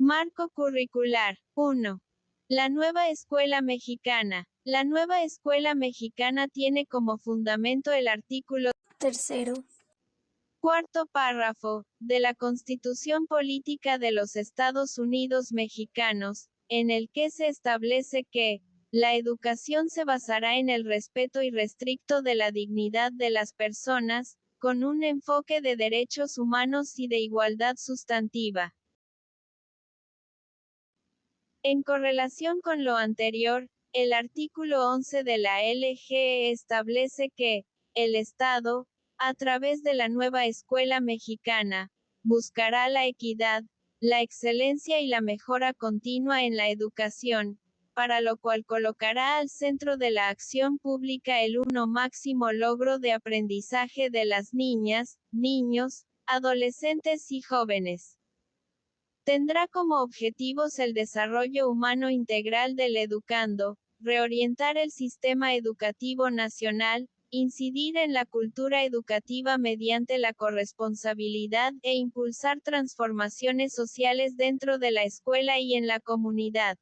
Marco curricular. 1. La nueva escuela mexicana. La nueva escuela mexicana tiene como fundamento el artículo Tercero. cuarto párrafo, de la Constitución Política de los Estados Unidos Mexicanos, en el que se establece que, la educación se basará en el respeto irrestricto de la dignidad de las personas, con un enfoque de derechos humanos y de igualdad sustantiva. En correlación con lo anterior, el artículo 11 de la LGE establece que, el Estado, a través de la nueva escuela mexicana, buscará la equidad, la excelencia y la mejora continua en la educación, para lo cual colocará al centro de la acción pública el máximo logro de aprendizaje de las niñas, niños, adolescentes y jóvenes. Tendrá como objetivos el desarrollo humano integral del educando, reorientar el sistema educativo nacional, incidir en la cultura educativa mediante la corresponsabilidad e impulsar transformaciones sociales dentro de la escuela y en la comunidad.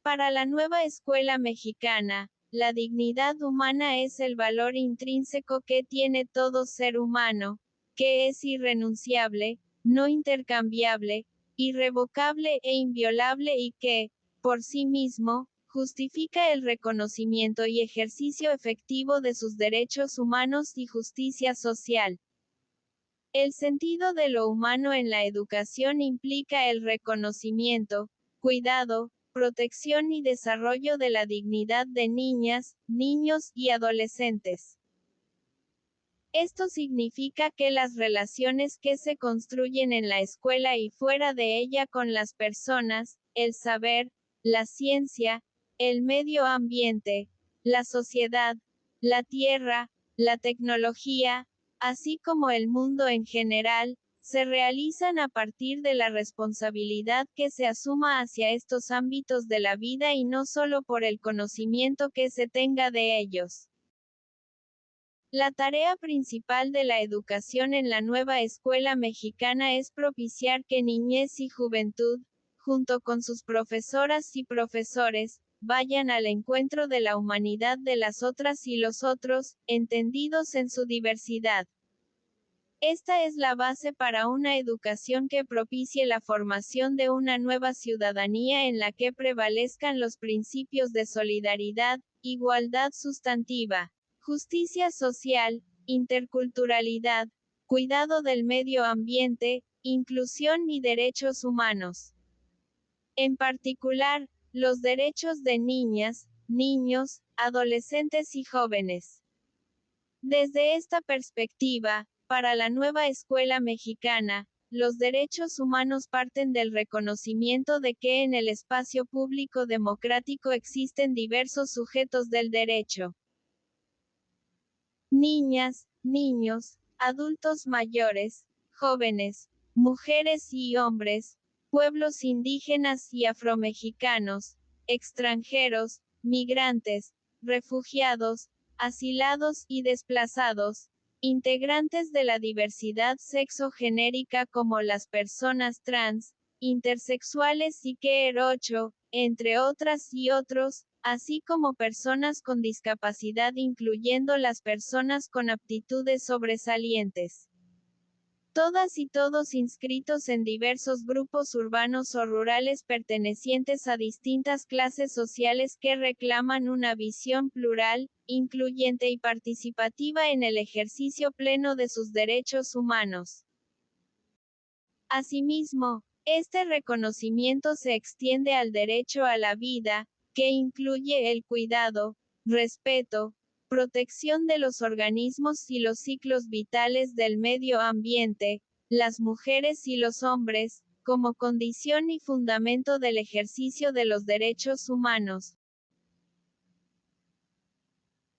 Para la nueva escuela mexicana, la dignidad humana es el valor intrínseco que tiene todo ser humano, que es irrenunciable, no intercambiable, irrevocable e inviolable y que, por sí mismo, justifica el reconocimiento y ejercicio efectivo de sus derechos humanos y justicia social. El sentido de lo humano en la educación implica el reconocimiento, cuidado, protección y desarrollo de la dignidad de niñas, niños y adolescentes. Esto significa que las relaciones que se construyen en la escuela y fuera de ella con las personas, el saber, la ciencia, el medio ambiente, la sociedad, la tierra, la tecnología, así como el mundo en general, se realizan a partir de la responsabilidad que se asuma hacia estos ámbitos de la vida y no solo por el conocimiento que se tenga de ellos. La tarea principal de la educación en la nueva escuela mexicana es propiciar que niñez y juventud, junto con sus profesoras y profesores, vayan al encuentro de la humanidad de las otras y los otros, entendidos en su diversidad. Esta es la base para una educación que propicie la formación de una nueva ciudadanía en la que prevalezcan los principios de solidaridad, igualdad sustantiva, justicia social, interculturalidad, cuidado del medio ambiente, inclusión y derechos humanos. En particular, los derechos de niñas, niños, adolescentes y jóvenes. Desde esta perspectiva, para la nueva escuela mexicana, los derechos humanos parten del reconocimiento de que en el espacio público democrático existen diversos sujetos del derecho. Niñas, niños, adultos mayores, jóvenes, mujeres y hombres, pueblos indígenas y afromexicanos, extranjeros, migrantes, refugiados, asilados y desplazados, integrantes de la diversidad sexogenérica como las personas trans, intersexuales y queer-8, entre otras y otros, así como personas con discapacidad incluyendo las personas con aptitudes sobresalientes. Todas y todos inscritos en diversos grupos urbanos o rurales pertenecientes a distintas clases sociales que reclaman una visión plural, incluyente y participativa en el ejercicio pleno de sus derechos humanos. Asimismo, este reconocimiento se extiende al derecho a la vida, que incluye el cuidado, respeto, protección de los organismos y los ciclos vitales del medio ambiente, las mujeres y los hombres, como condición y fundamento del ejercicio de los derechos humanos.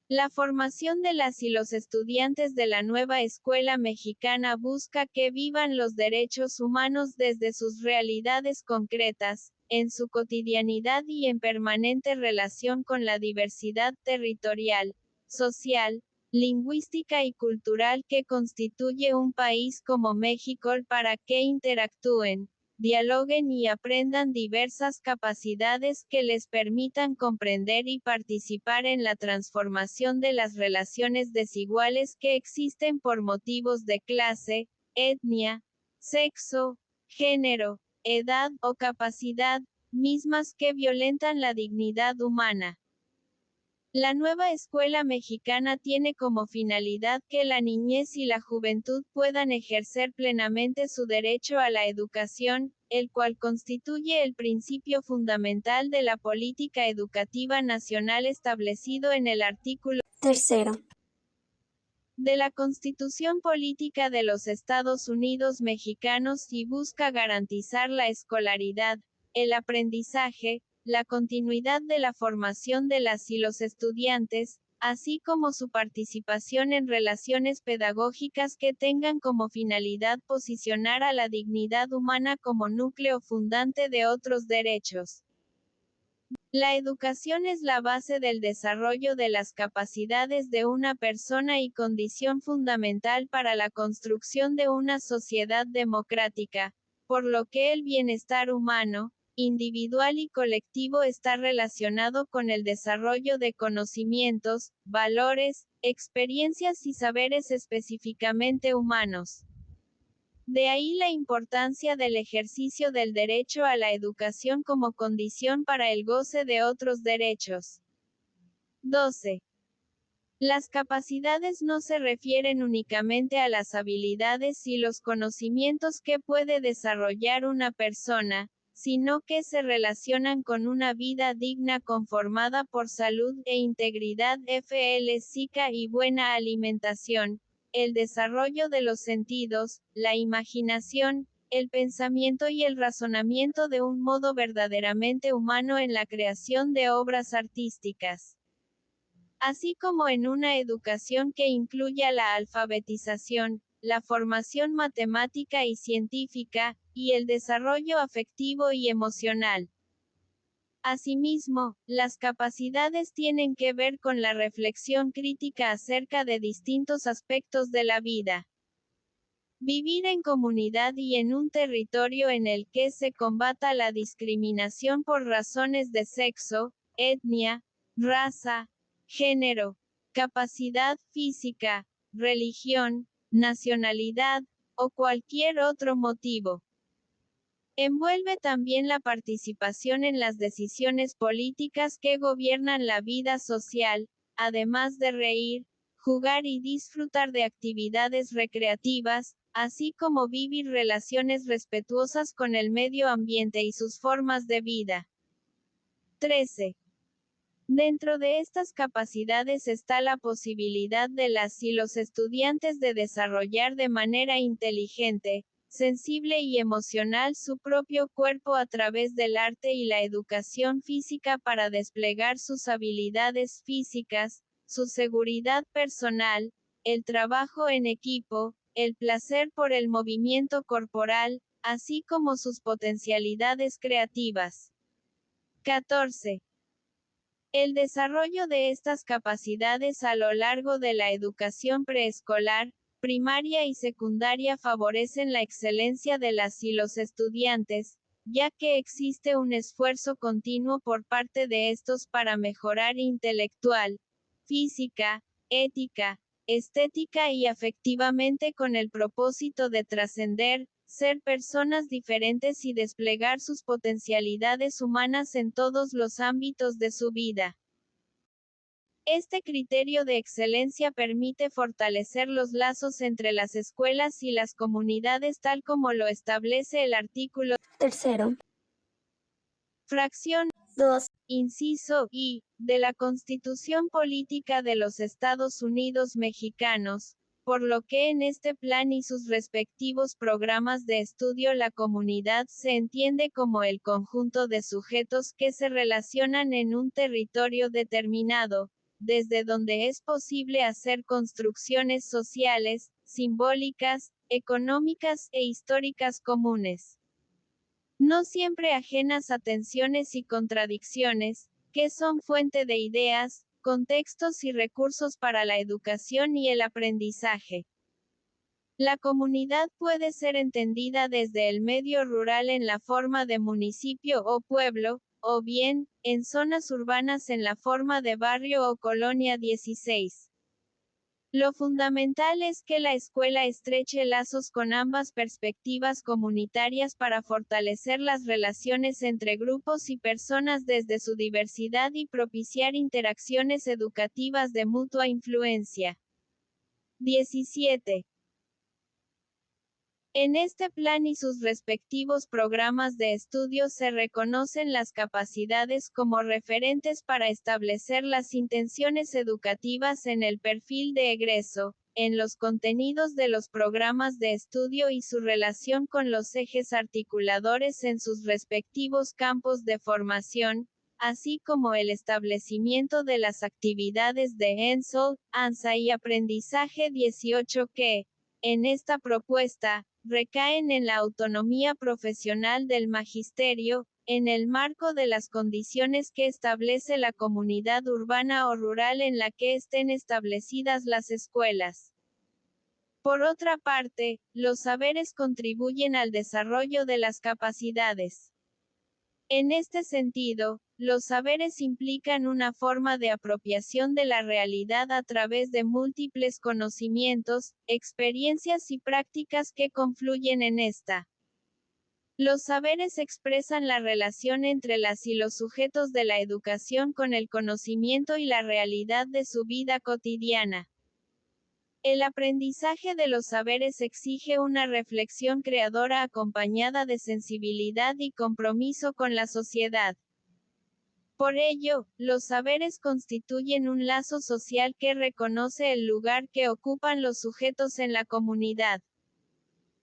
La formación de las y los estudiantes de la nueva escuela mexicana busca que vivan los derechos humanos desde sus realidades concretas, en su cotidianidad y en permanente relación con la diversidad territorial, social, lingüística y cultural que constituye un país como México para que interactúen, dialoguen y aprendan diversas capacidades que les permitan comprender y participar en la transformación de las relaciones desiguales que existen por motivos de clase, etnia, sexo, género, edad o capacidad, mismas que violentan la dignidad humana. La nueva escuela mexicana tiene como finalidad que la niñez y la juventud puedan ejercer plenamente su derecho a la educación, el cual constituye el principio fundamental de la política educativa nacional establecido en el artículo Tercero, de la Constitución Política de los Estados Unidos Mexicanos y busca garantizar la escolaridad, el aprendizaje, la continuidad de la formación de las y los estudiantes, así como su participación en relaciones pedagógicas que tengan como finalidad posicionar a la dignidad humana como núcleo fundante de otros derechos. La educación es la base del desarrollo de las capacidades de una persona y condición fundamental para la construcción de una sociedad democrática, por lo que el bienestar humano, individual y colectivo está relacionado con el desarrollo de conocimientos, valores, experiencias y saberes específicamente humanos. De ahí la importancia del ejercicio del derecho a la educación como condición para el goce de otros derechos. 12. Las capacidades no se refieren únicamente a las habilidades y los conocimientos que puede desarrollar una persona, sino que se relacionan con una vida digna conformada por salud e integridad física y buena alimentación, el desarrollo de los sentidos, la imaginación, el pensamiento y el razonamiento de un modo verdaderamente humano en la creación de obras artísticas, así como en una educación que incluya la alfabetización, la formación matemática y científica, y el desarrollo afectivo y emocional. Asimismo, las capacidades tienen que ver con la reflexión crítica acerca de distintos aspectos de la vida. Vivir en comunidad y en un territorio en el que se combata la discriminación por razones de sexo, etnia, raza, género, capacidad física, religión, nacionalidad, o cualquier otro motivo. Envuelve también la participación en las decisiones políticas que gobiernan la vida social, además de reír, jugar y disfrutar de actividades recreativas, así como vivir relaciones respetuosas con el medio ambiente y sus formas de vida. 13. Dentro de estas capacidades está la posibilidad de las y los estudiantes de desarrollar de manera inteligente, sensible y emocional su propio cuerpo a través del arte y la educación física para desplegar sus habilidades físicas, su seguridad personal, el trabajo en equipo, el placer por el movimiento corporal, así como sus potencialidades creativas. 14. El desarrollo de estas capacidades a lo largo de la educación preescolar, primaria y secundaria favorecen la excelencia de las y los estudiantes, ya que existe un esfuerzo continuo por parte de estos para mejorar intelectual, física, ética, estética y afectivamente con el propósito de trascender, ser personas diferentes y desplegar sus potencialidades humanas en todos los ámbitos de su vida. Este criterio de excelencia permite fortalecer los lazos entre las escuelas y las comunidades tal como lo establece el artículo tercero, fracción 2, inciso I, de la Constitución Política de los Estados Unidos Mexicanos, por lo que en este plan y sus respectivos programas de estudio la comunidad se entiende como el conjunto de sujetos que se relacionan en un territorio determinado, desde donde es posible hacer construcciones sociales, simbólicas, económicas e históricas comunes. No siempre ajenas a tensiones y contradicciones, que son fuente de ideas, contextos y recursos para la educación y el aprendizaje. La comunidad puede ser entendida desde el medio rural en la forma de municipio o pueblo, o bien, en zonas urbanas en la forma de barrio o colonia 16. Lo fundamental es que la escuela estreche lazos con ambas perspectivas comunitarias para fortalecer las relaciones entre grupos y personas desde su diversidad y propiciar interacciones educativas de mutua influencia. 17. En este plan y sus respectivos programas de estudio se reconocen las capacidades como referentes para establecer las intenciones educativas en el perfil de egreso, en los contenidos de los programas de estudio y su relación con los ejes articuladores en sus respectivos campos de formación, así como el establecimiento de las actividades de ENSOL, ANSA y aprendizaje 18 que, en esta propuesta, recaen en la autonomía profesional del magisterio, en el marco de las condiciones que establece la comunidad urbana o rural en la que estén establecidas las escuelas. Por otra parte, los saberes contribuyen al desarrollo de las capacidades. En este sentido, los saberes implican una forma de apropiación de la realidad a través de múltiples conocimientos, experiencias y prácticas que confluyen en esta. Los saberes expresan la relación entre las y los sujetos de la educación con el conocimiento y la realidad de su vida cotidiana. El aprendizaje de los saberes exige una reflexión creadora acompañada de sensibilidad y compromiso con la sociedad. Por ello, los saberes constituyen un lazo social que reconoce el lugar que ocupan los sujetos en la comunidad.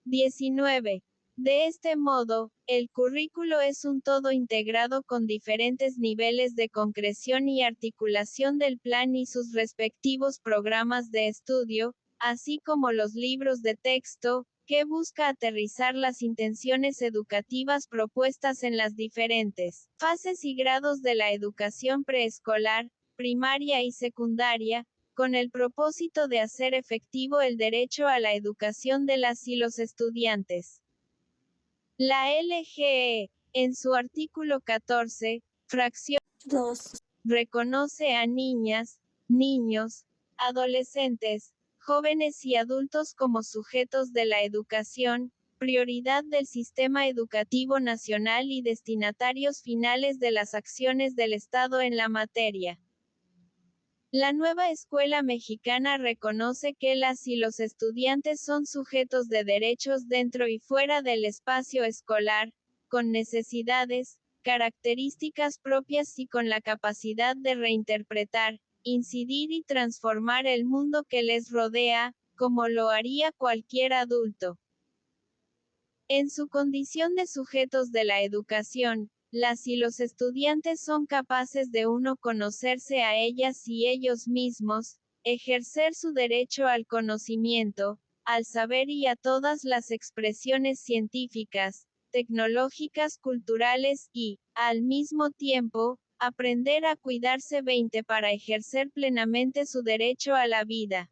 19. De este modo, el currículo es un todo integrado con diferentes niveles de concreción y articulación del plan y sus respectivos programas de estudio, así como los libros de texto, que busca aterrizar las intenciones educativas propuestas en las diferentes fases y grados de la educación preescolar, primaria y secundaria, con el propósito de hacer efectivo el derecho a la educación de las y los estudiantes. La LGE, en su artículo 14, fracción 2, reconoce a niñas, niños, adolescentes, jóvenes y adultos como sujetos de la educación, prioridad del sistema educativo nacional y destinatarios finales de las acciones del Estado en la materia. La nueva escuela mexicana reconoce que las y los estudiantes son sujetos de derechos dentro y fuera del espacio escolar, con necesidades, características propias y con la capacidad de reinterpretar, incidir y transformar el mundo que les rodea, como lo haría cualquier adulto. En su condición de sujetos de la educación, las y los estudiantes son capaces de uno conocerse a ellas y ellos mismos, ejercer su derecho al conocimiento, al saber y a todas las expresiones científicas, tecnológicas, culturales y, al mismo tiempo, aprender a cuidarse 20 para ejercer plenamente su derecho a la vida.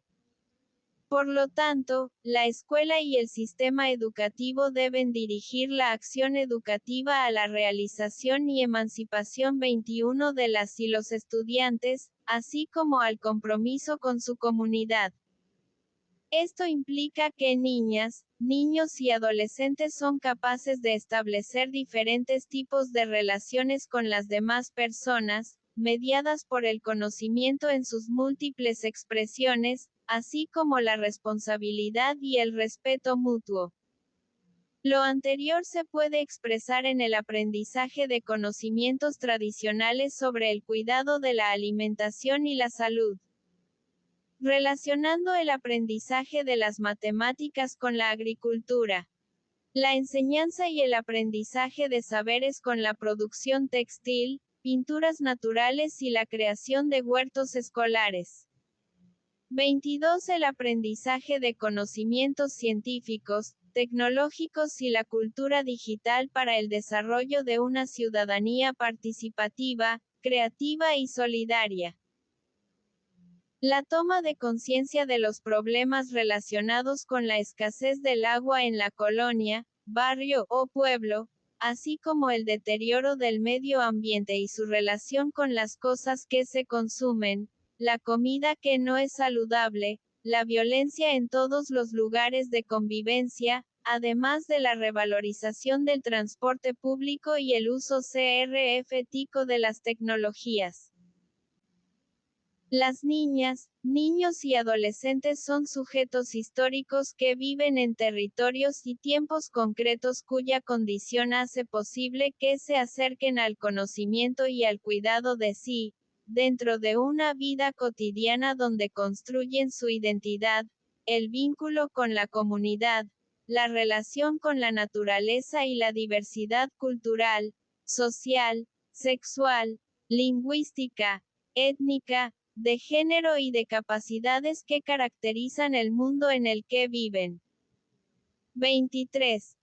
Por lo tanto, la escuela y el sistema educativo deben dirigir la acción educativa a la realización y emancipación 21 de las y los estudiantes, así como al compromiso con su comunidad. Esto implica que niñas, niños y adolescentes son capaces de establecer diferentes tipos de relaciones con las demás personas, mediadas por el conocimiento en sus múltiples expresiones, así como la responsabilidad y el respeto mutuo. Lo anterior se puede expresar en el aprendizaje de conocimientos tradicionales sobre el cuidado de la alimentación y la salud. Relacionando el aprendizaje de las matemáticas con la agricultura. La enseñanza y el aprendizaje de saberes con la producción textil, pinturas naturales y la creación de huertos escolares. 22. El aprendizaje de conocimientos científicos, tecnológicos y la cultura digital para el desarrollo de una ciudadanía participativa, creativa y solidaria. La toma de conciencia de los problemas relacionados con la escasez del agua en la colonia, barrio o pueblo, así como el deterioro del medio ambiente y su relación con las cosas que se consumen, la comida que no es saludable, la violencia en todos los lugares de convivencia, además de la revalorización del transporte público y el uso ético de las tecnologías. Las niñas, niños y adolescentes son sujetos históricos que viven en territorios y tiempos concretos cuya condición hace posible que se acerquen al conocimiento y al cuidado de sí, dentro de una vida cotidiana donde construyen su identidad, el vínculo con la comunidad, la relación con la naturaleza y la diversidad cultural, social, sexual, lingüística, étnica, de género y de capacidades que caracterizan el mundo en el que viven. 23.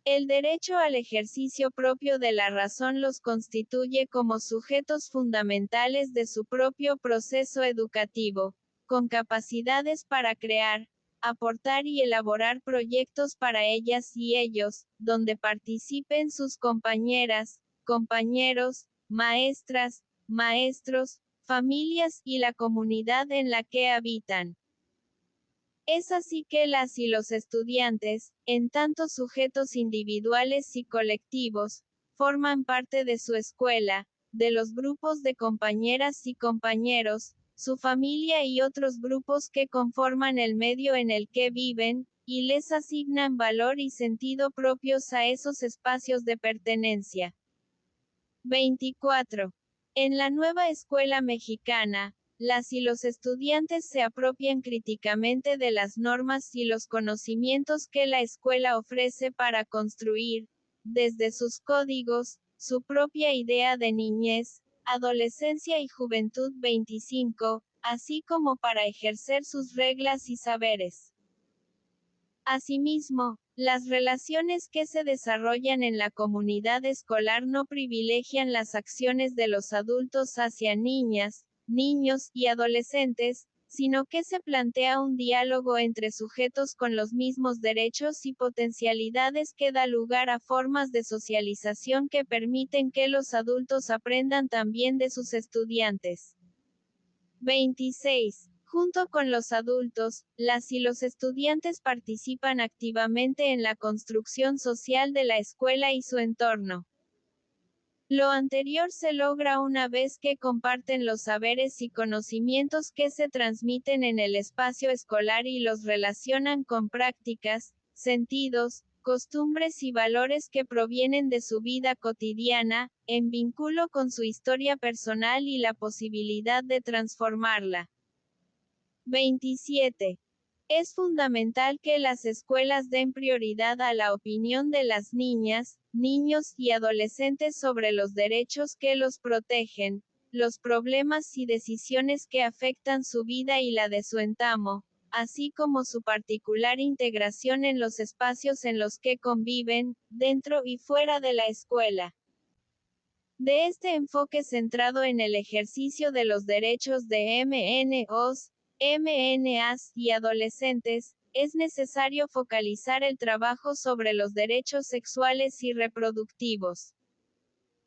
El derecho al ejercicio propio de la razón los constituye como sujetos fundamentales de su propio proceso educativo, con capacidades para crear, aportar y elaborar proyectos para ellas y ellos, donde participen sus compañeras, compañeros, maestras, maestros, familias y la comunidad en la que habitan. Es así que las y los estudiantes, en tanto sujetos individuales y colectivos, forman parte de su escuela, de los grupos de compañeras y compañeros, su familia y otros grupos que conforman el medio en el que viven, y les asignan valor y sentido propios a esos espacios de pertenencia. 24. En la nueva escuela mexicana, las y los estudiantes se apropian críticamente de las normas y los conocimientos que la escuela ofrece para construir, desde sus códigos, su propia idea de niñez, adolescencia y juventud. 25, así como para ejercer sus reglas y saberes. Asimismo, las relaciones que se desarrollan en la comunidad escolar no privilegian las acciones de los adultos hacia niñas, niños y adolescentes, sino que se plantea un diálogo entre sujetos con los mismos derechos y potencialidades que da lugar a formas de socialización que permiten que los adultos aprendan también de sus estudiantes. 26. Junto con los adultos, las y los estudiantes participan activamente en la construcción social de la escuela y su entorno. Lo anterior se logra una vez que comparten los saberes y conocimientos que se transmiten en el espacio escolar y los relacionan con prácticas, sentidos, costumbres y valores que provienen de su vida cotidiana, en vínculo con su historia personal y la posibilidad de transformarla. 27. Es fundamental que las escuelas den prioridad a la opinión de las niñas, niños y adolescentes sobre los derechos que los protegen, los problemas y decisiones que afectan su vida y la de su entorno, así como su particular integración en los espacios en los que conviven, dentro y fuera de la escuela. De este enfoque centrado en el ejercicio de los derechos de MNOs, MNAs y adolescentes, es necesario focalizar el trabajo sobre los derechos sexuales y reproductivos.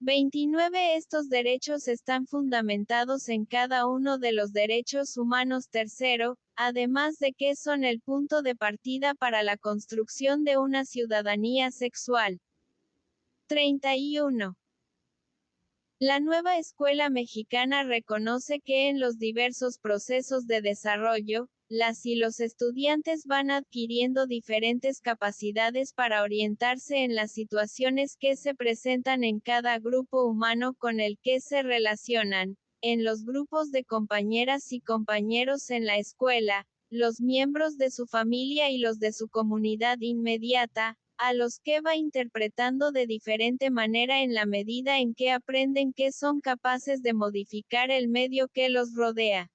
29. Estos derechos están fundamentados en cada uno de los derechos humanos. Tercero, además de que son el punto de partida para la construcción de una ciudadanía sexual. 31. La nueva escuela mexicana reconoce que en los diversos procesos de desarrollo, las y los estudiantes van adquiriendo diferentes capacidades para orientarse en las situaciones que se presentan en cada grupo humano con el que se relacionan, en los grupos de compañeras y compañeros en la escuela, los miembros de su familia y los de su comunidad inmediata, a los que va interpretando de diferente manera en la medida en que aprenden que son capaces de modificar el medio que los rodea.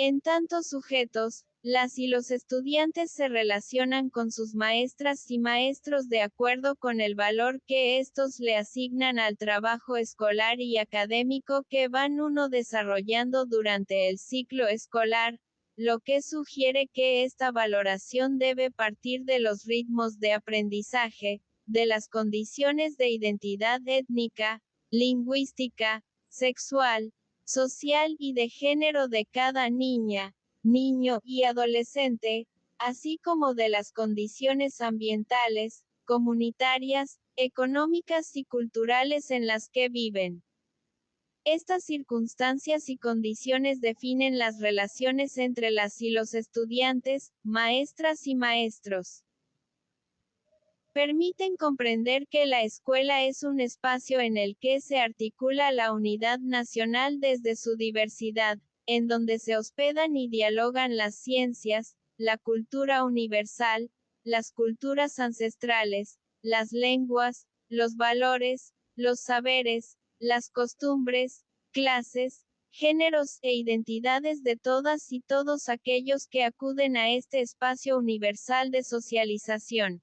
En tantos sujetos, las y los estudiantes se relacionan con sus maestras y maestros de acuerdo con el valor que estos le asignan al trabajo escolar y académico que van uno desarrollando durante el ciclo escolar, lo que sugiere que esta valoración debe partir de los ritmos de aprendizaje, de las condiciones de identidad étnica, lingüística, sexual, social y de género de cada niña, niño y adolescente, así como de las condiciones ambientales, comunitarias, económicas y culturales en las que viven. Estas circunstancias y condiciones definen las relaciones entre las y los estudiantes, maestras y maestros. Permiten comprender que la escuela es un espacio en el que se articula la unidad nacional desde su diversidad, en donde se hospedan y dialogan las ciencias, la cultura universal, las culturas ancestrales, las lenguas, los valores, los saberes, las costumbres, clases, géneros e identidades de todas y todos aquellos que acuden a este espacio universal de socialización.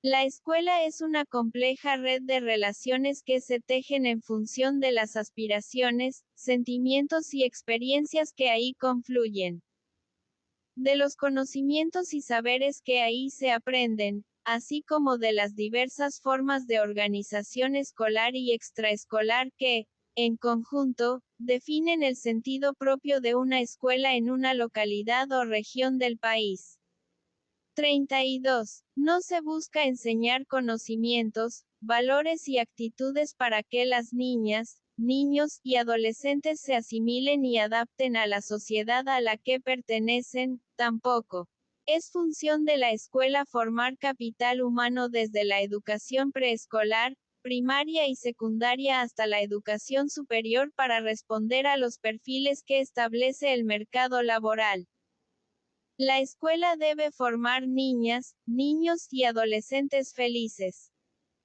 La escuela es una compleja red de relaciones que se tejen en función de las aspiraciones, sentimientos y experiencias que ahí confluyen. De los conocimientos y saberes que ahí se aprenden, así como de las diversas formas de organización escolar y extraescolar que, en conjunto, definen el sentido propio de una escuela en una localidad o región del país. 32. No se busca enseñar conocimientos, valores y actitudes para que las niñas, niños y adolescentes se asimilen y adapten a la sociedad a la que pertenecen, tampoco. Es función de la escuela formar capital humano desde la educación preescolar, primaria y secundaria hasta la educación superior para responder a los perfiles que establece el mercado laboral. La escuela debe formar niñas, niños y adolescentes felices.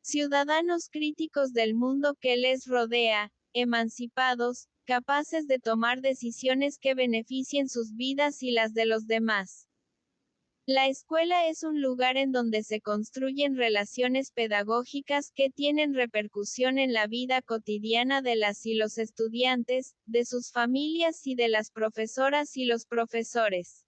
Ciudadanos críticos del mundo que les rodea, emancipados, capaces de tomar decisiones que beneficien sus vidas y las de los demás. La escuela es un lugar en donde se construyen relaciones pedagógicas que tienen repercusión en la vida cotidiana de las y los estudiantes, de sus familias y de las profesoras y los profesores.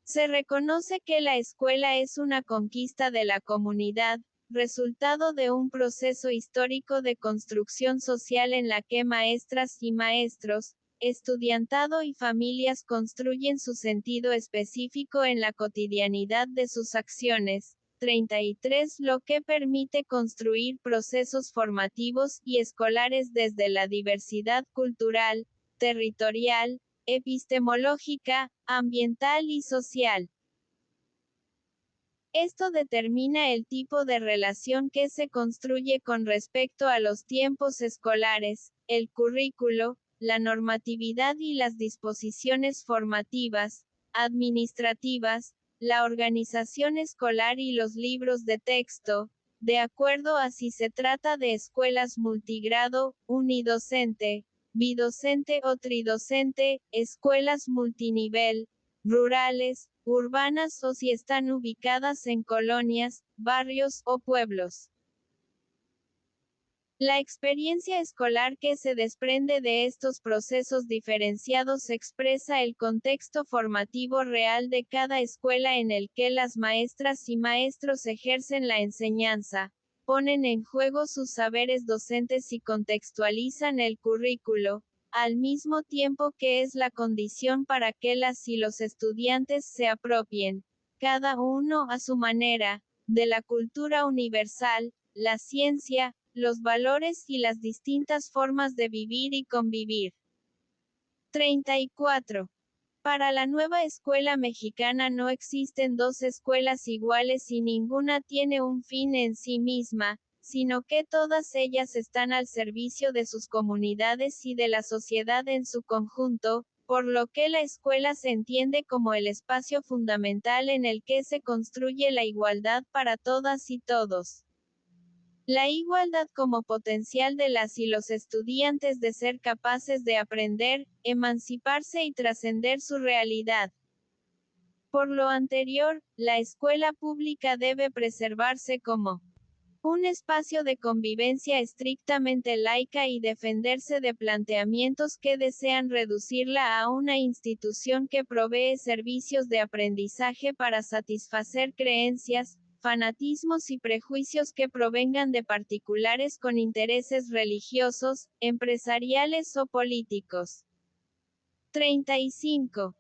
Se reconoce que la escuela es una conquista de la comunidad, resultado de un proceso histórico de construcción social en la que maestras y maestros, estudiantado y familias construyen su sentido específico en la cotidianidad de sus acciones. 33. Lo que permite construir procesos formativos y escolares desde la diversidad cultural, territorial, epistemológica, ambiental y social. Esto determina el tipo de relación que se construye con respecto a los tiempos escolares, el currículo, la normatividad y las disposiciones formativas, administrativas, la organización escolar y los libros de texto, de acuerdo a si se trata de escuelas multigrado, unidocente, bidocente o tridocente, escuelas multinivel, rurales, urbanas o si están ubicadas en colonias, barrios o pueblos. La experiencia escolar que se desprende de estos procesos diferenciados expresa el contexto formativo real de cada escuela en el que las maestras y maestros ejercen la enseñanza, ponen en juego sus saberes docentes y contextualizan el currículo, al mismo tiempo que es la condición para que las y los estudiantes se apropien, cada uno a su manera, de la cultura universal, la ciencia, los valores y las distintas formas de vivir y convivir. 34. Para la nueva escuela mexicana no existen dos escuelas iguales y ninguna tiene un fin en sí misma, sino que todas ellas están al servicio de sus comunidades y de la sociedad en su conjunto, por lo que la escuela se entiende como el espacio fundamental en el que se construye la igualdad para todas y todos. La igualdad como potencial de las y los estudiantes de ser capaces de aprender, emanciparse y trascender su realidad. Por lo anterior, la escuela pública debe preservarse como un espacio de convivencia estrictamente laica y defenderse de planteamientos que desean reducirla a una institución que provee servicios de aprendizaje para satisfacer creencias, fanatismos y prejuicios que provengan de particulares con intereses religiosos, empresariales o políticos. 35.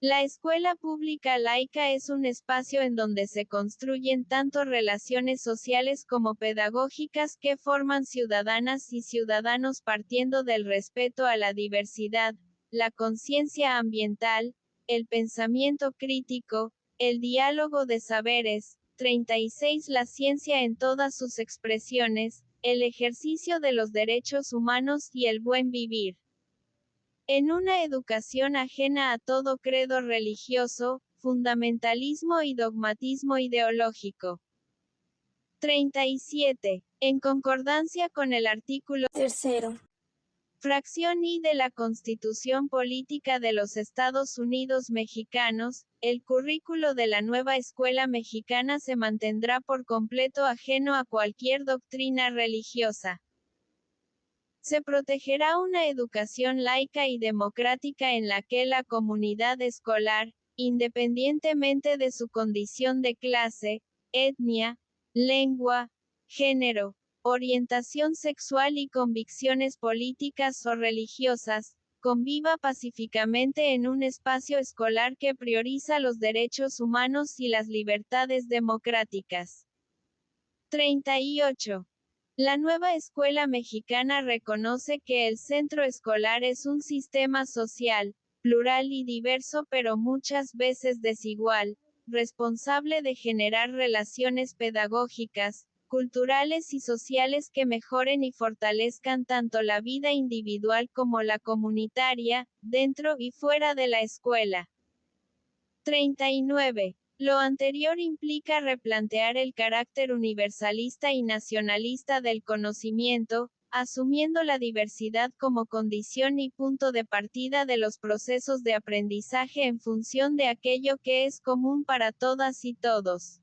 La escuela pública laica es un espacio en donde se construyen tanto relaciones sociales como pedagógicas que forman ciudadanas y ciudadanos partiendo del respeto a la diversidad, la conciencia ambiental, el pensamiento crítico, el diálogo de saberes. 36. La ciencia en todas sus expresiones, el ejercicio de los derechos humanos y el buen vivir. En una educación ajena a todo credo religioso, fundamentalismo y dogmatismo ideológico. 37. En concordancia con el artículo 3, fracción I de la Constitución Política de los Estados Unidos Mexicanos, el currículo de la nueva escuela mexicana se mantendrá por completo ajeno a cualquier doctrina religiosa. Se protegerá una educación laica y democrática en la que la comunidad escolar, independientemente de su condición de clase, etnia, lengua, género, orientación sexual y convicciones políticas o religiosas, conviva pacíficamente en un espacio escolar que prioriza los derechos humanos y las libertades democráticas. 38. La nueva escuela mexicana reconoce que el centro escolar es un sistema social, plural y diverso pero muchas veces desigual, responsable de generar relaciones pedagógicas, culturales y sociales que mejoren y fortalezcan tanto la vida individual como la comunitaria, dentro y fuera de la escuela. 39. Lo anterior implica replantear el carácter universalista y nacionalista del conocimiento, asumiendo la diversidad como condición y punto de partida de los procesos de aprendizaje en función de aquello que es común para todas y todos.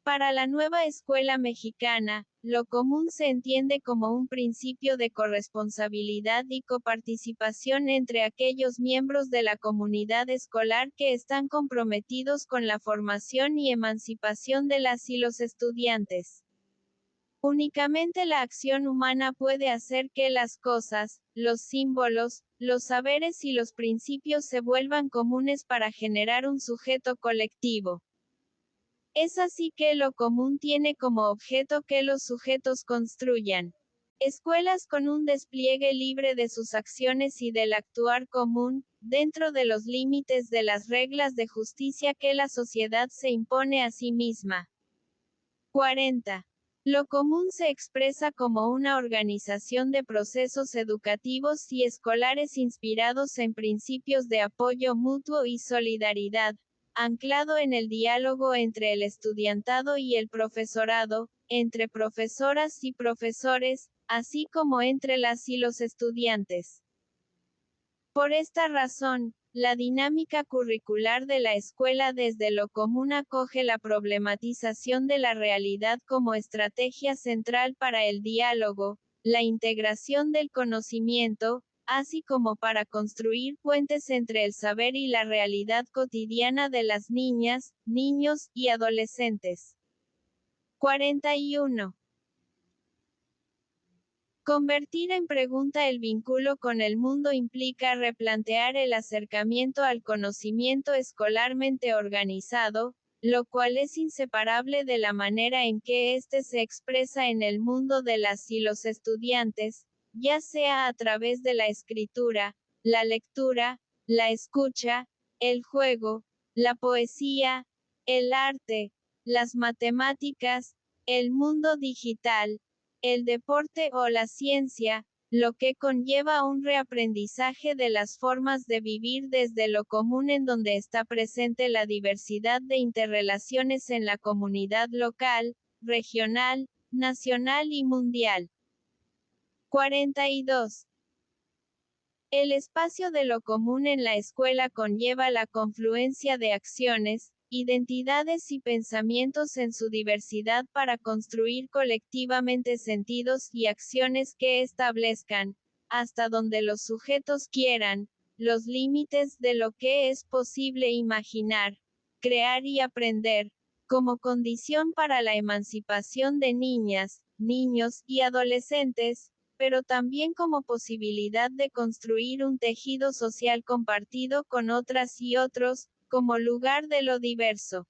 Para la nueva escuela mexicana, lo común se entiende como un principio de corresponsabilidad y coparticipación entre aquellos miembros de la comunidad escolar que están comprometidos con la formación y emancipación de las y los estudiantes. Únicamente la acción humana puede hacer que las cosas, los símbolos, los saberes y los principios se vuelvan comunes para generar un sujeto colectivo. Es así que lo común tiene como objeto que los sujetos construyan escuelas con un despliegue libre de sus acciones y del actuar común, dentro de los límites de las reglas de justicia que la sociedad se impone a sí misma. 40. Lo común se expresa como una organización de procesos educativos y escolares inspirados en principios de apoyo mutuo y solidaridad, anclado en el diálogo entre el estudiantado y el profesorado, entre profesoras y profesores, así como entre las y los estudiantes. Por esta razón, la dinámica curricular de la escuela desde lo común acoge la problematización de la realidad como estrategia central para el diálogo, la integración del conocimiento, así como para construir puentes entre el saber y la realidad cotidiana de las niñas, niños y adolescentes. 41. Convertir en pregunta el vínculo con el mundo implica replantear el acercamiento al conocimiento escolarmente organizado, lo cual es inseparable de la manera en que éste se expresa en el mundo de las y los estudiantes, ya sea a través de la escritura, la lectura, la escucha, el juego, la poesía, el arte, las matemáticas, el mundo digital, el deporte o la ciencia, lo que conlleva un reaprendizaje de las formas de vivir desde lo común en donde está presente la diversidad de interrelaciones en la comunidad local, regional, nacional y mundial. 42. El espacio de lo común en la escuela conlleva la confluencia de acciones, identidades y pensamientos en su diversidad para construir colectivamente sentidos y acciones que establezcan, hasta donde los sujetos quieran, los límites de lo que es posible imaginar, crear y aprender, como condición para la emancipación de niñas, niños y adolescentes, pero también como posibilidad de construir un tejido social compartido con otras y otros, como lugar de lo diverso.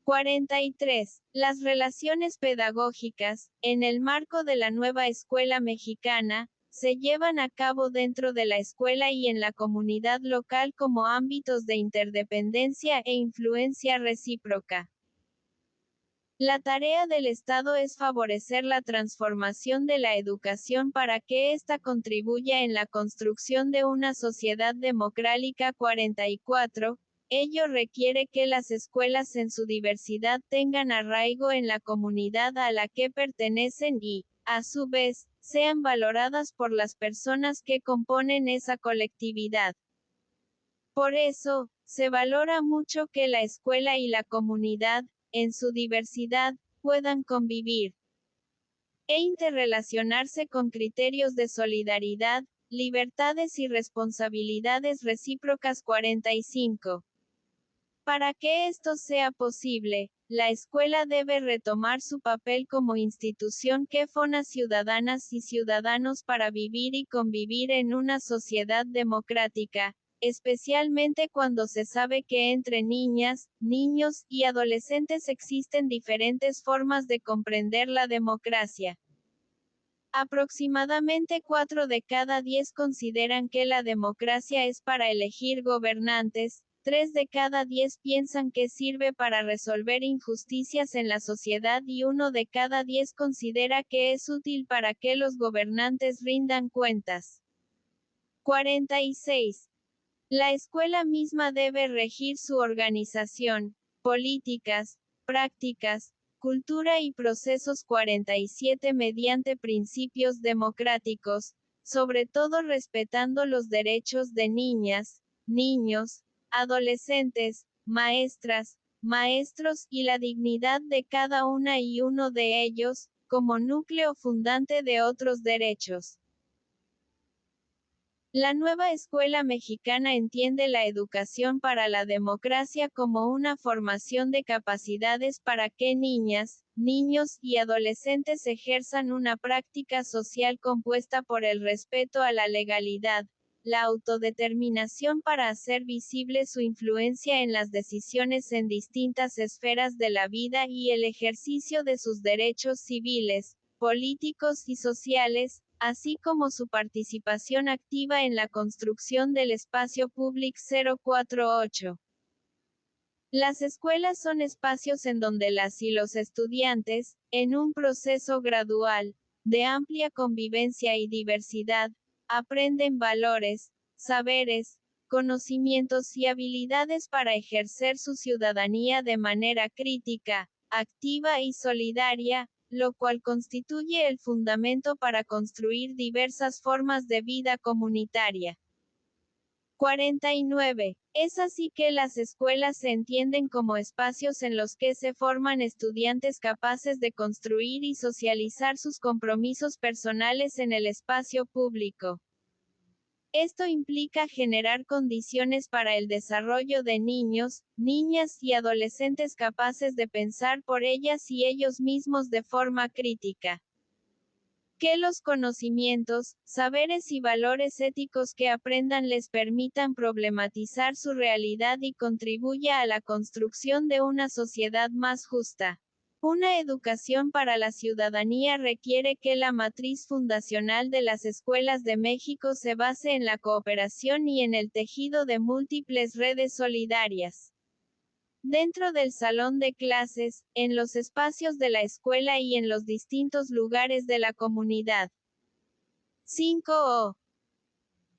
43. Las relaciones pedagógicas, en el marco de la nueva escuela mexicana, se llevan a cabo dentro de la escuela y en la comunidad local como ámbitos de interdependencia e influencia recíproca. La tarea del Estado es favorecer la transformación de la educación para que ésta contribuya en la construcción de una sociedad democrática. 44. Ello requiere que las escuelas en su diversidad tengan arraigo en la comunidad a la que pertenecen y, a su vez, sean valoradas por las personas que componen esa colectividad. Por eso, se valora mucho que la escuela y la comunidad, en su diversidad, puedan convivir e interrelacionarse con criterios de solidaridad, libertades y responsabilidades recíprocas. 45. Para que esto sea posible, la escuela debe retomar su papel como institución que forma ciudadanas y ciudadanos para vivir y convivir en una sociedad democrática, especialmente cuando se sabe que entre niñas, niños y adolescentes existen diferentes formas de comprender la democracia. Aproximadamente 4 de cada 10 consideran que la democracia es para elegir gobernantes, 3 de cada 10 piensan que sirve para resolver injusticias en la sociedad y 1 de cada 10 considera que es útil para que los gobernantes rindan cuentas. 46. La escuela misma debe regir su organización, políticas, prácticas, cultura y procesos. 47 mediante principios democráticos, sobre todo respetando los derechos de niñas, niños, adolescentes, maestras, maestros y la dignidad de cada una y uno de ellos, como núcleo fundante de otros derechos. La nueva escuela mexicana entiende la educación para la democracia como una formación de capacidades para que niñas, niños y adolescentes ejerzan una práctica social compuesta por el respeto a la legalidad, la autodeterminación para hacer visible su influencia en las decisiones en distintas esferas de la vida y el ejercicio de sus derechos civiles, políticos y sociales, así como su participación activa en la construcción del espacio público. 048. Las escuelas son espacios en donde las y los estudiantes, en un proceso gradual, de amplia convivencia y diversidad, aprenden valores, saberes, conocimientos y habilidades para ejercer su ciudadanía de manera crítica, activa y solidaria, lo cual constituye el fundamento para construir diversas formas de vida comunitaria. 49. Es así que las escuelas se entienden como espacios en los que se forman estudiantes capaces de construir y socializar sus compromisos personales en el espacio público. Esto implica generar condiciones para el desarrollo de niños, niñas y adolescentes capaces de pensar por ellas y ellos mismos de forma crítica. Que los conocimientos, saberes y valores éticos que aprendan les permitan problematizar su realidad y contribuya a la construcción de una sociedad más justa. Una educación para la ciudadanía requiere que la matriz fundacional de las escuelas de México se base en la cooperación y en el tejido de múltiples redes solidarias. Dentro del salón de clases, en los espacios de la escuela y en los distintos lugares de la comunidad. 5.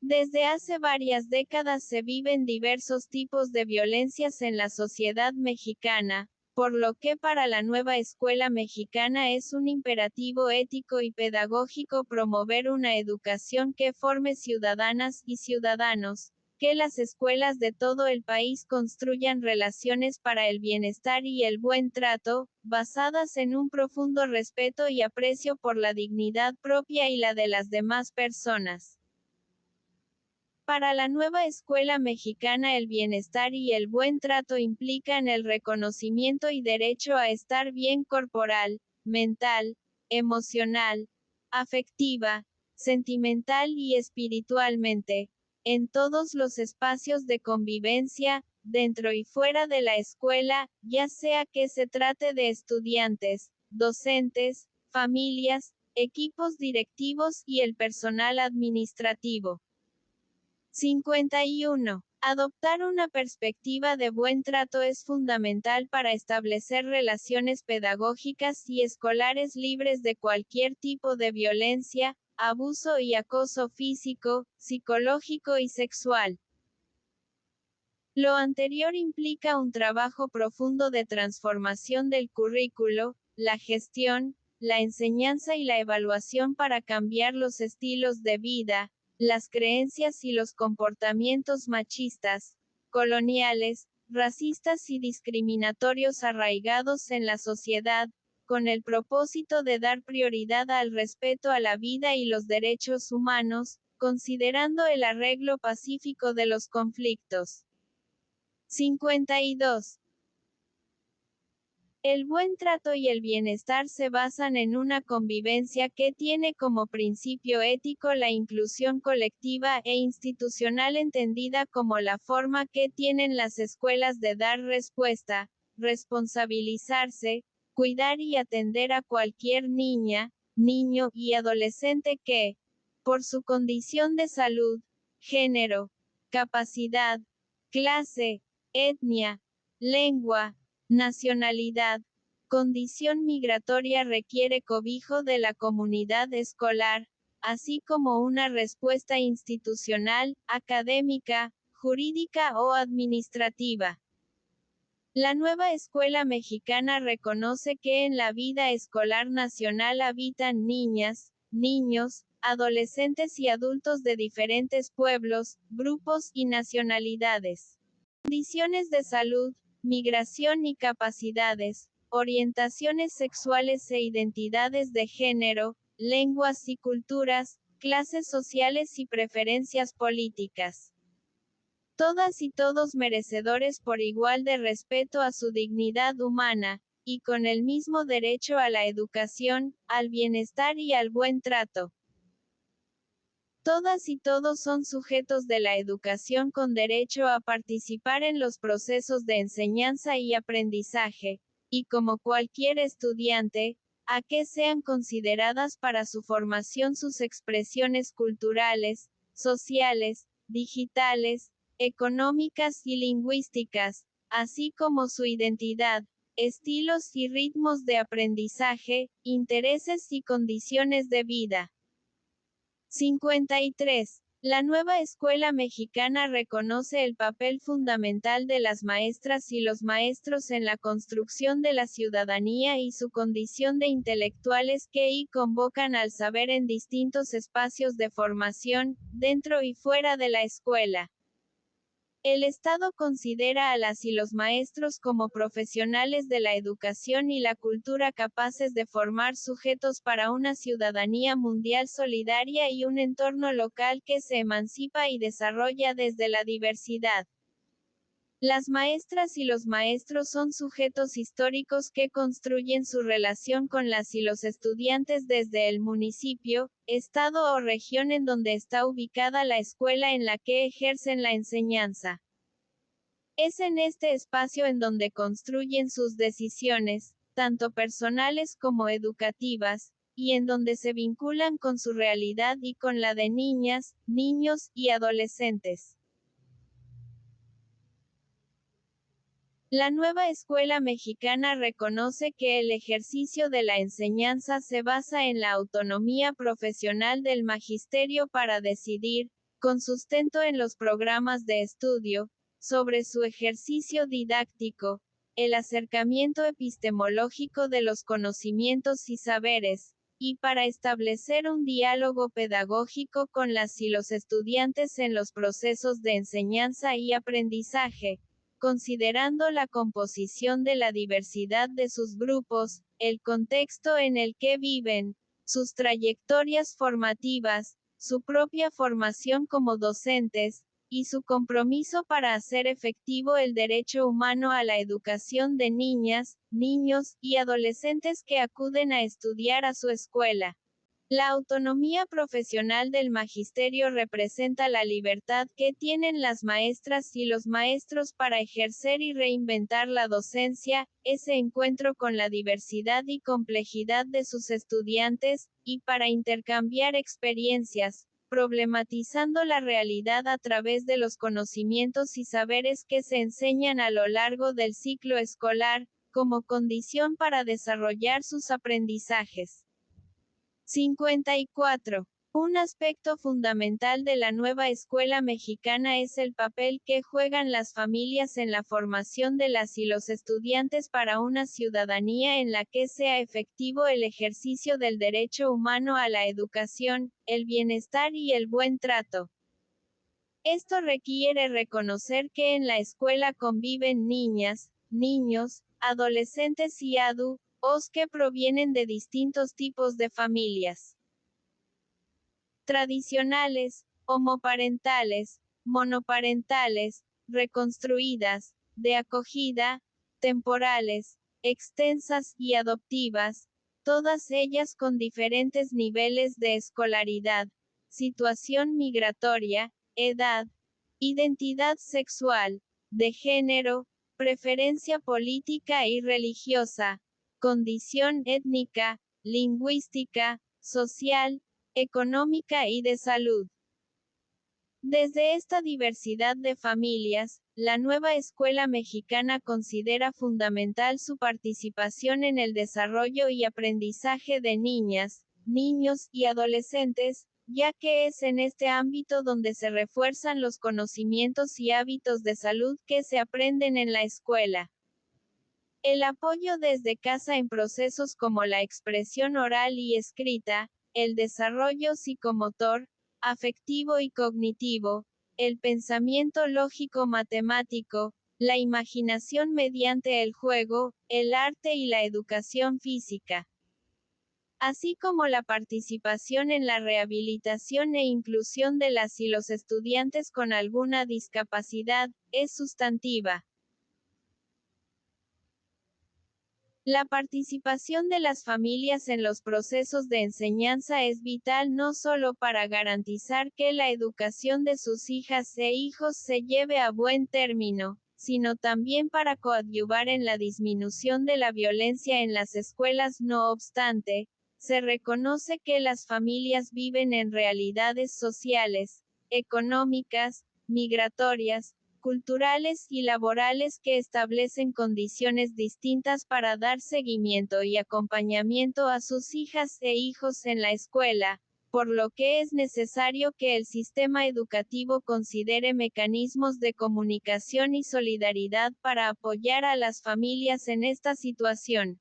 Desde hace varias décadas se viven diversos tipos de violencias en la sociedad mexicana, por lo que para la nueva escuela mexicana es un imperativo ético y pedagógico promover una educación que forme ciudadanas y ciudadanos, que las escuelas de todo el país construyan relaciones para el bienestar y el buen trato, basadas en un profundo respeto y aprecio por la dignidad propia y la de las demás personas. Para la nueva escuela mexicana el bienestar y el buen trato implican el reconocimiento y derecho a estar bien corporal, mental, emocional, afectiva, sentimental y espiritualmente, en todos los espacios de convivencia, dentro y fuera de la escuela, ya sea que se trate de estudiantes, docentes, familias, equipos directivos y el personal administrativo. 51. Adoptar una perspectiva de buen trato es fundamental para establecer relaciones pedagógicas y escolares libres de cualquier tipo de violencia, abuso y acoso físico, psicológico y sexual. Lo anterior implica un trabajo profundo de transformación del currículo, la gestión, la enseñanza y la evaluación para cambiar los estilos de vida, las creencias y los comportamientos machistas, coloniales, racistas y discriminatorios arraigados en la sociedad, con el propósito de dar prioridad al respeto a la vida y los derechos humanos, considerando el arreglo pacífico de los conflictos. 52. El buen trato y el bienestar se basan en una convivencia que tiene como principio ético la inclusión colectiva e institucional entendida como la forma que tienen las escuelas de dar respuesta, responsabilizarse, cuidar y atender a cualquier niña, niño y adolescente que, por su condición de salud, género, capacidad, clase, etnia, lengua, nacionalidad, condición migratoria requiere cobijo de la comunidad escolar, así como una respuesta institucional, académica, jurídica o administrativa. La nueva escuela mexicana reconoce que en la vida escolar nacional habitan niñas, niños, adolescentes y adultos de diferentes pueblos, grupos y nacionalidades. Condiciones de salud, migración y capacidades, orientaciones sexuales e identidades de género, lenguas y culturas, clases sociales y preferencias políticas. Todas y todos merecedores por igual de respeto a su dignidad humana, y con el mismo derecho a la educación, al bienestar y al buen trato. Todas y todos son sujetos de la educación con derecho a participar en los procesos de enseñanza y aprendizaje, y como cualquier estudiante, a que sean consideradas para su formación sus expresiones culturales, sociales, digitales, económicas y lingüísticas, así como su identidad, estilos y ritmos de aprendizaje, intereses y condiciones de vida. 53. La nueva escuela mexicana reconoce el papel fundamental de las maestras y los maestros en la construcción de la ciudadanía y su condición de intelectuales que convocan al saber en distintos espacios de formación, dentro y fuera de la escuela. El Estado considera a las y los maestros como profesionales de la educación y la cultura capaces de formar sujetos para una ciudadanía mundial solidaria y un entorno local que se emancipa y desarrolla desde la diversidad. Las maestras y los maestros son sujetos históricos que construyen su relación con las y los estudiantes desde el municipio, estado o región en donde está ubicada la escuela en la que ejercen la enseñanza. Es en este espacio en donde construyen sus decisiones, tanto personales como educativas, y en donde se vinculan con su realidad y con la de niñas, niños y adolescentes. La nueva escuela mexicana reconoce que el ejercicio de la enseñanza se basa en la autonomía profesional del magisterio para decidir, con sustento en los programas de estudio, sobre su ejercicio didáctico, el acercamiento epistemológico de los conocimientos y saberes, y para establecer un diálogo pedagógico con las y los estudiantes en los procesos de enseñanza y aprendizaje, considerando la composición de la diversidad de sus grupos, el contexto en el que viven, sus trayectorias formativas, su propia formación como docentes, y su compromiso para hacer efectivo el derecho humano a la educación de niñas, niños y adolescentes que acuden a estudiar a su escuela. La autonomía profesional del magisterio representa la libertad que tienen las maestras y los maestros para ejercer y reinventar la docencia, ese encuentro con la diversidad y complejidad de sus estudiantes, y para intercambiar experiencias, problematizando la realidad a través de los conocimientos y saberes que se enseñan a lo largo del ciclo escolar, como condición para desarrollar sus aprendizajes. 54. Un aspecto fundamental de la nueva escuela mexicana es el papel que juegan las familias en la formación de las y los estudiantes para una ciudadanía en la que sea efectivo el ejercicio del derecho humano a la educación, el bienestar y el buen trato. Esto requiere reconocer que en la escuela conviven niñas, niños, adolescentes y adultos que provienen de distintos tipos de familias tradicionales, homoparentales, monoparentales, reconstruidas, de acogida, temporales, extensas y adoptivas, todas ellas con diferentes niveles de escolaridad, situación migratoria, edad, identidad sexual, de género, preferencia política y religiosa, condición étnica, lingüística, social, económica y de salud. Desde esta diversidad de familias, la nueva escuela mexicana considera fundamental su participación en el desarrollo y aprendizaje de niñas, niños y adolescentes, ya que es en este ámbito donde se refuerzan los conocimientos y hábitos de salud que se aprenden en la escuela. El apoyo desde casa en procesos como la expresión oral y escrita, el desarrollo psicomotor, afectivo y cognitivo, el pensamiento lógico-matemático, la imaginación mediante el juego, el arte y la educación física, así como la participación en la rehabilitación e inclusión de las y los estudiantes con alguna discapacidad, es sustantiva. La participación de las familias en los procesos de enseñanza es vital no solo para garantizar que la educación de sus hijas e hijos se lleve a buen término, sino también para coadyuvar en la disminución de la violencia en las escuelas. No obstante, se reconoce que las familias viven en realidades sociales, económicas, migratorias, culturales y laborales que establecen condiciones distintas para dar seguimiento y acompañamiento a sus hijas e hijos en la escuela, por lo que es necesario que el sistema educativo considere mecanismos de comunicación y solidaridad para apoyar a las familias en esta situación.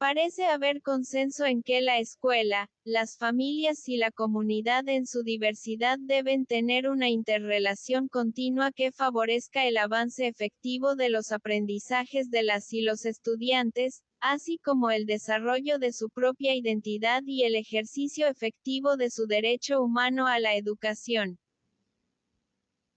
Parece haber consenso en que la escuela, las familias y la comunidad en su diversidad deben tener una interrelación continua que favorezca el avance efectivo de los aprendizajes de las y los estudiantes, así como el desarrollo de su propia identidad y el ejercicio efectivo de su derecho humano a la educación.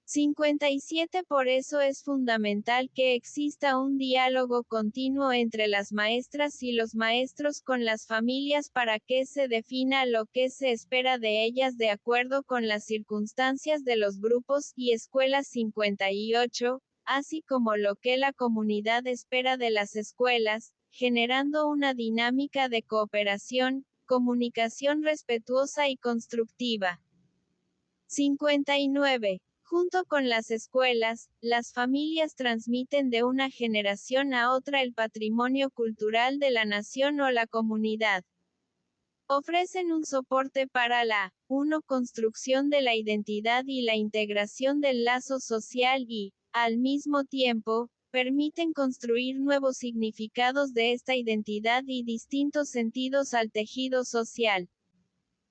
57. Por eso es fundamental que exista un diálogo continuo entre las maestras y los maestros con las familias para que se defina lo que se espera de ellas de acuerdo con las circunstancias de los grupos y escuelas. 58, así como lo que la comunidad espera de las escuelas, generando una dinámica de cooperación, comunicación respetuosa y constructiva. 59. Junto con las escuelas, las familias transmiten de una generación a otra el patrimonio cultural de la nación o la comunidad. Ofrecen un soporte para la 1. Construcción de la identidad y la integración del lazo social y al mismo tiempo, permiten construir nuevos significados de esta identidad y distintos sentidos al tejido social.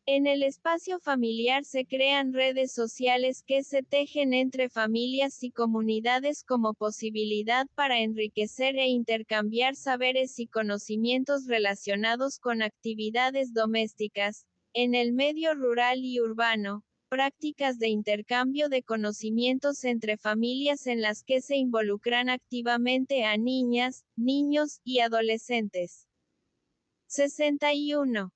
En el espacio familiar se crean redes sociales que se tejen entre familias y comunidades como posibilidad para enriquecer e intercambiar saberes y conocimientos relacionados con actividades domésticas. En el medio rural y urbano, prácticas de intercambio de conocimientos entre familias en las que se involucran activamente a niñas, niños y adolescentes. 61.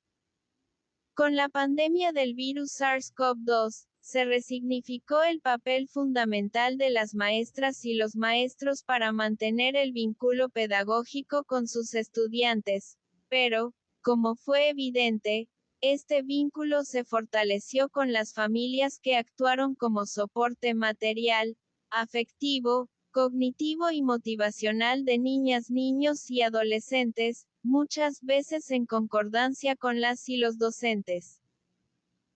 Con la pandemia del virus SARS-CoV-2, se resignificó el papel fundamental de las maestras y los maestros para mantener el vínculo pedagógico con sus estudiantes, pero, como fue evidente, este vínculo se fortaleció con las familias que actuaron como soporte material, afectivo, cognitivo y motivacional de niñas, niños y adolescentes, muchas veces en concordancia con las y los docentes.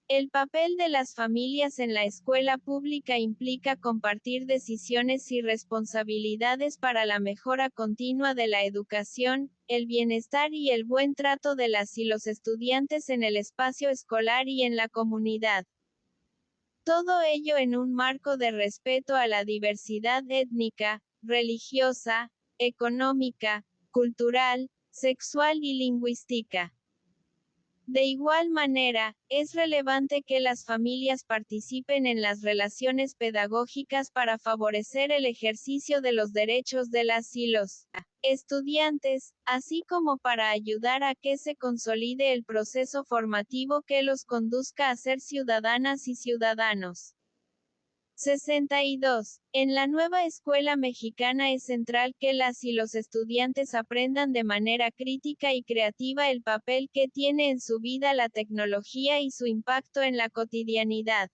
El papel de las familias en la escuela pública implica compartir decisiones y responsabilidades para la mejora continua de la educación, el bienestar y el buen trato de las y los estudiantes en el espacio escolar y en la comunidad. Todo ello en un marco de respeto a la diversidad étnica, religiosa, económica, cultural, sexual y lingüística. De igual manera, es relevante que las familias participen en las relaciones pedagógicas para favorecer el ejercicio de los derechos de las y los estudiantes, así como para ayudar a que se consolide el proceso formativo que los conduzca a ser ciudadanas y ciudadanos. 62. En la nueva escuela mexicana es central que las y los estudiantes aprendan de manera crítica y creativa el papel que tiene en su vida la tecnología y su impacto en la cotidianidad.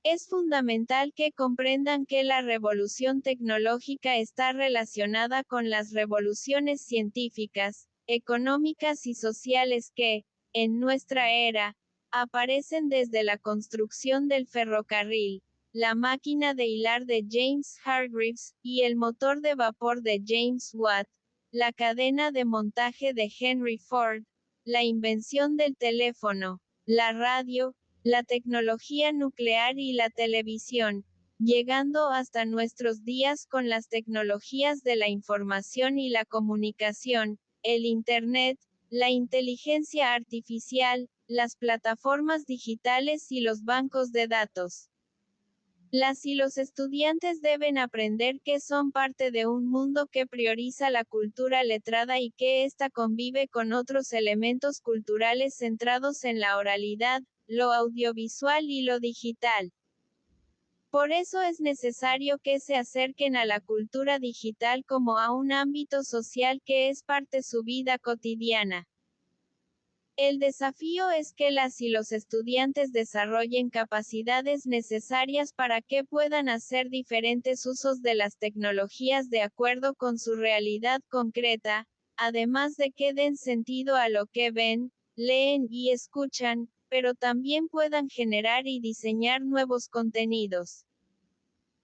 Es fundamental que comprendan que la revolución tecnológica está relacionada con las revoluciones científicas, económicas y sociales que, en nuestra era, aparecen desde la construcción del ferrocarril, la máquina de hilar de James Hargreaves, y el motor de vapor de James Watt, la cadena de montaje de Henry Ford, la invención del teléfono, la radio, la tecnología nuclear y la televisión, llegando hasta nuestros días con las tecnologías de la información y la comunicación, el Internet, la inteligencia artificial, las plataformas digitales y los bancos de datos. Las y los estudiantes deben aprender que son parte de un mundo que prioriza la cultura letrada y que ésta convive con otros elementos culturales centrados en la oralidad, lo audiovisual y lo digital. Por eso es necesario que se acerquen a la cultura digital como a un ámbito social que es parte de su vida cotidiana. El desafío es que las y los estudiantes desarrollen capacidades necesarias para que puedan hacer diferentes usos de las tecnologías de acuerdo con su realidad concreta, además de que den sentido a lo que ven, leen y escuchan, pero también puedan generar y diseñar nuevos contenidos.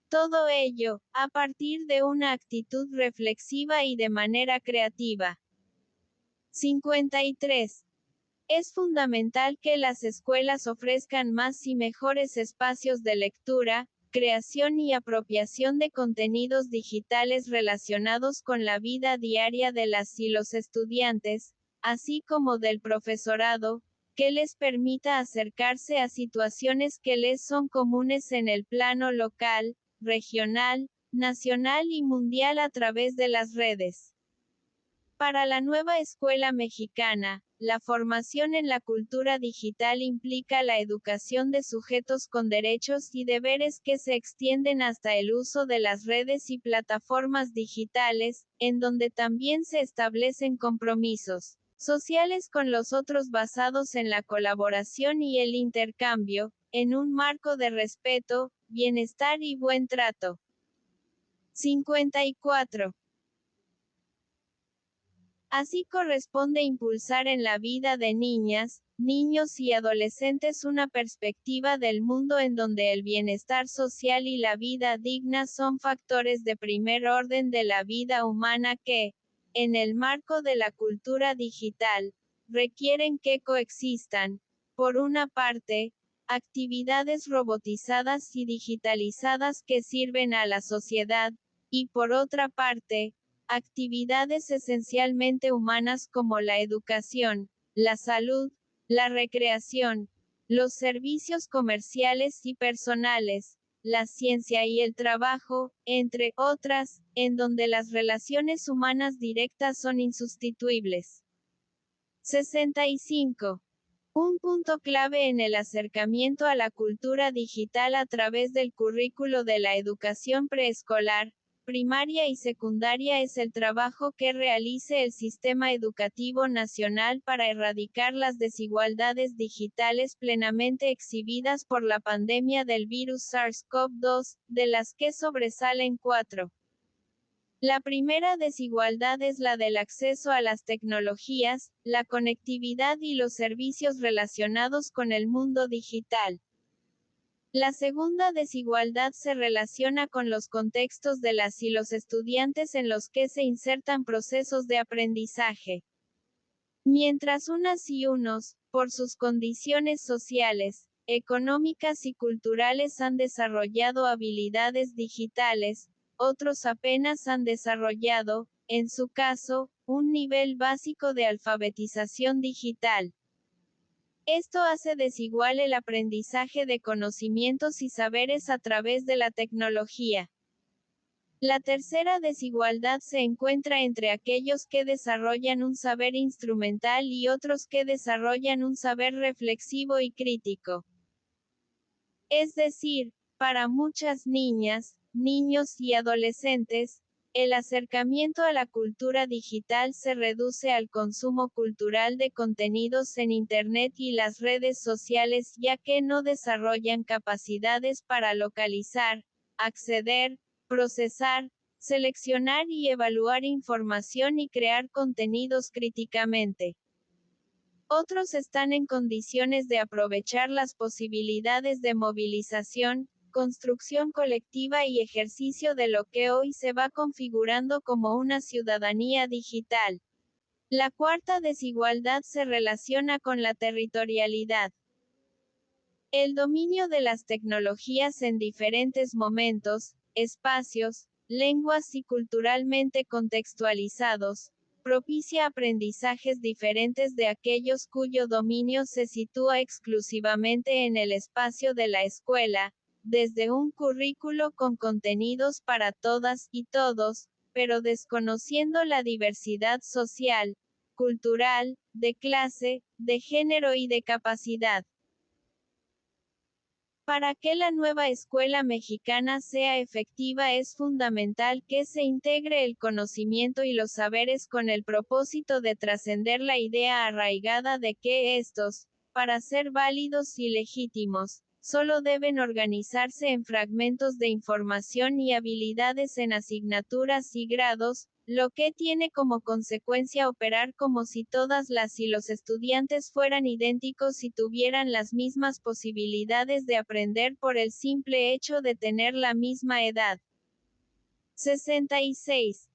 Todo ello, a partir de una actitud reflexiva y de manera creativa. 53. Es fundamental que las escuelas ofrezcan más y mejores espacios de lectura, creación y apropiación de contenidos digitales relacionados con la vida diaria de las y los estudiantes, así como del profesorado, que les permita acercarse a situaciones que les son comunes en el plano local, regional, nacional y mundial a través de las redes. Para la nueva escuela mexicana, la formación en la cultura digital implica la educación de sujetos con derechos y deberes que se extienden hasta el uso de las redes y plataformas digitales, en donde también se establecen compromisos sociales con los otros basados en la colaboración y el intercambio, en un marco de respeto, bienestar y buen trato. 54. Así corresponde impulsar en la vida de niñas, niños y adolescentes una perspectiva del mundo en donde el bienestar social y la vida digna son factores de primer orden de la vida humana que, en el marco de la cultura digital, requieren que coexistan, por una parte, actividades robotizadas y digitalizadas que sirven a la sociedad, y por otra parte, actividades esencialmente humanas como la educación, la salud, la recreación, los servicios comerciales y personales, la ciencia y el trabajo, entre otras, en donde las relaciones humanas directas son insustituibles. 65. Un punto clave en el acercamiento a la cultura digital a través del currículo de la educación preescolar, primaria y secundaria es el trabajo que realice el Sistema Educativo Nacional para erradicar las desigualdades digitales plenamente exhibidas por la pandemia del virus SARS-CoV-2, de las que sobresalen 4. La primera desigualdad es la del acceso a las tecnologías, la conectividad y los servicios relacionados con el mundo digital. La segunda desigualdad se relaciona con los contextos de las y los estudiantes en los que se insertan procesos de aprendizaje. Mientras unas y unos, por sus condiciones sociales, económicas y culturales han desarrollado habilidades digitales, otros apenas han desarrollado, en su caso, un nivel básico de alfabetización digital. Esto hace desigual el aprendizaje de conocimientos y saberes a través de la tecnología. La tercera desigualdad se encuentra entre aquellos que desarrollan un saber instrumental y otros que desarrollan un saber reflexivo y crítico. Es decir, para muchas niñas, niños y adolescentes, el acercamiento a la cultura digital se reduce al consumo cultural de contenidos en Internet y las redes sociales, ya que no desarrollan capacidades para localizar, acceder, procesar, seleccionar y evaluar información y crear contenidos críticamente. Otros están en condiciones de aprovechar las posibilidades de movilización, construcción colectiva y ejercicio de lo que hoy se va configurando como una ciudadanía digital. La cuarta desigualdad se relaciona con la territorialidad. El dominio de las tecnologías en diferentes momentos, espacios, lenguas y culturalmente contextualizados, propicia aprendizajes diferentes de aquellos cuyo dominio se sitúa exclusivamente en el espacio de la escuela, desde un currículo con contenidos para todas y todos, pero desconociendo la diversidad social, cultural, de clase, de género y de capacidad. Para que la nueva escuela mexicana sea efectiva es fundamental que se integre el conocimiento y los saberes con el propósito de trascender la idea arraigada de que estos, para ser válidos y legítimos, solo deben organizarse en fragmentos de información y habilidades en asignaturas y grados, lo que tiene como consecuencia operar como si todas las y los estudiantes fueran idénticos y tuvieran las mismas posibilidades de aprender por el simple hecho de tener la misma edad. 66.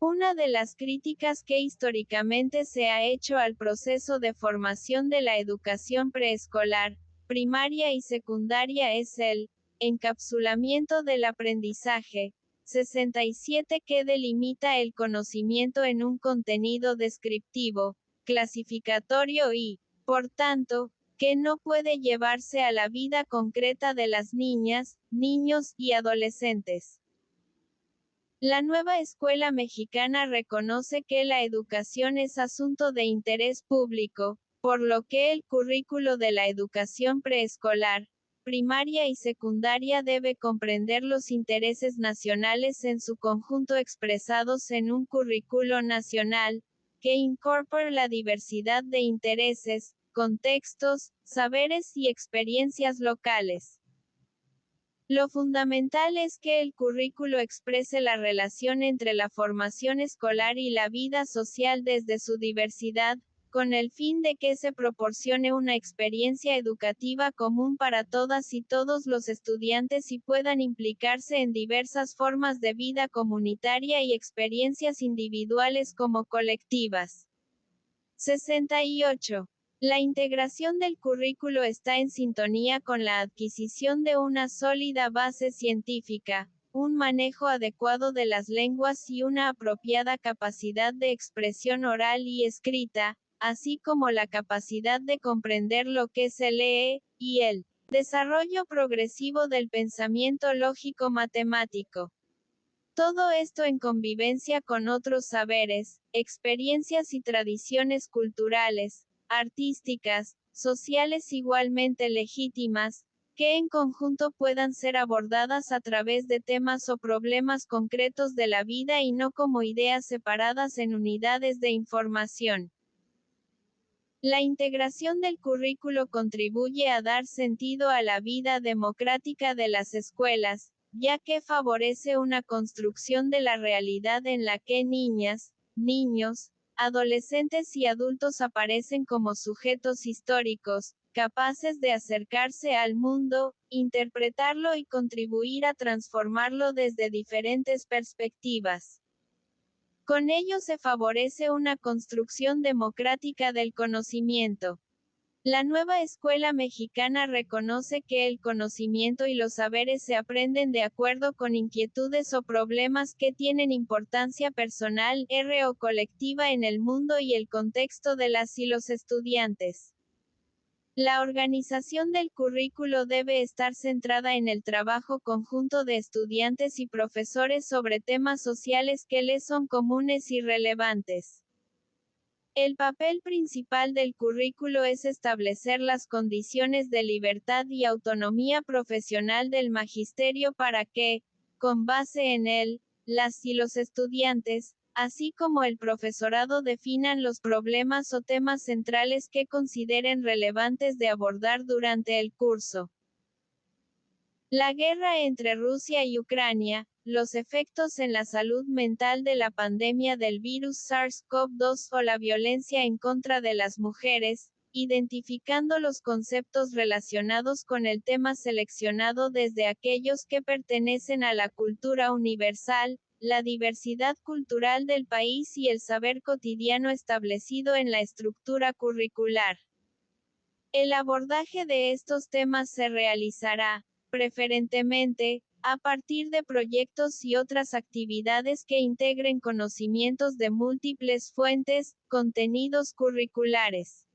Una de las críticas que históricamente se ha hecho al proceso de formación de la educación preescolar, primaria y secundaria es el encapsulamiento del aprendizaje. 67 que delimita el conocimiento en un contenido descriptivo, clasificatorio y, por tanto, que no puede llevarse a la vida concreta de las niñas, niños y adolescentes. La nueva escuela mexicana reconoce que la educación es asunto de interés público, por lo que el currículo de la educación preescolar, primaria y secundaria debe comprender los intereses nacionales en su conjunto expresados en un currículo nacional, que incorpore la diversidad de intereses, contextos, saberes y experiencias locales. Lo fundamental es que el currículo exprese la relación entre la formación escolar y la vida social desde su diversidad, con el fin de que se proporcione una experiencia educativa común para todas y todos los estudiantes y puedan implicarse en diversas formas de vida comunitaria y experiencias individuales como colectivas. 68. La integración del currículo está en sintonía con la adquisición de una sólida base científica, un manejo adecuado de las lenguas y una apropiada capacidad de expresión oral y escrita, así como la capacidad de comprender lo que se lee, y el desarrollo progresivo del pensamiento lógico-matemático. Todo esto en convivencia con otros saberes, experiencias y tradiciones culturales, artísticas, sociales igualmente legítimas, que en conjunto puedan ser abordadas a través de temas o problemas concretos de la vida y no como ideas separadas en unidades de información. La integración del currículo contribuye a dar sentido a la vida democrática de las escuelas, ya que favorece una construcción de la realidad en la que niñas, niños, adolescentes y adultos aparecen como sujetos históricos, capaces de acercarse al mundo, interpretarlo y contribuir a transformarlo desde diferentes perspectivas. Con ello se favorece una construcción democrática del conocimiento. La nueva escuela mexicana reconoce que el conocimiento y los saberes se aprenden de acuerdo con inquietudes o problemas que tienen importancia personal, o colectiva en el mundo y el contexto de las y los estudiantes. La organización del currículo debe estar centrada en el trabajo conjunto de estudiantes y profesores sobre temas sociales que les son comunes y relevantes. El papel principal del currículo es establecer las condiciones de libertad y autonomía profesional del magisterio para que, con base en él, las y los estudiantes, así como el profesorado definan los problemas o temas centrales que consideren relevantes de abordar durante el curso. La guerra entre Rusia y Ucrania, los efectos en la salud mental de la pandemia del virus SARS-CoV-2 o la violencia en contra de las mujeres, identificando los conceptos relacionados con el tema seleccionado desde aquellos que pertenecen a la cultura universal, la diversidad cultural del país y el saber cotidiano establecido en la estructura curricular. El abordaje de estos temas se realizará, preferentemente, a partir de proyectos y otras actividades que integren conocimientos de múltiples fuentes, contenidos curriculares.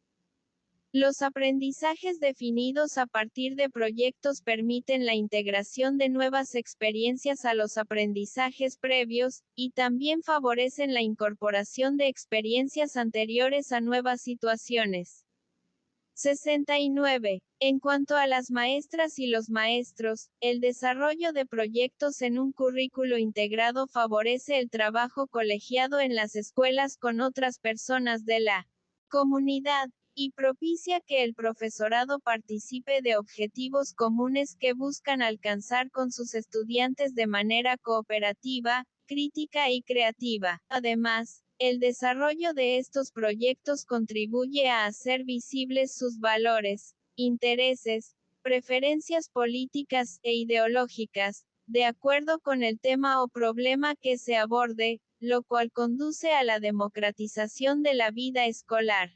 Los aprendizajes definidos a partir de proyectos permiten la integración de nuevas experiencias a los aprendizajes previos, y también favorecen la incorporación de experiencias anteriores a nuevas situaciones. 69. En cuanto a las maestras y los maestros, el desarrollo de proyectos en un currículo integrado favorece el trabajo colegiado en las escuelas con otras personas de la comunidad, y propicia que el profesorado participe de objetivos comunes que buscan alcanzar con sus estudiantes de manera cooperativa, crítica y creativa. Además, el desarrollo de estos proyectos contribuye a hacer visibles sus valores, intereses, preferencias políticas e ideológicas, de acuerdo con el tema o problema que se aborde, lo cual conduce a la democratización de la vida escolar.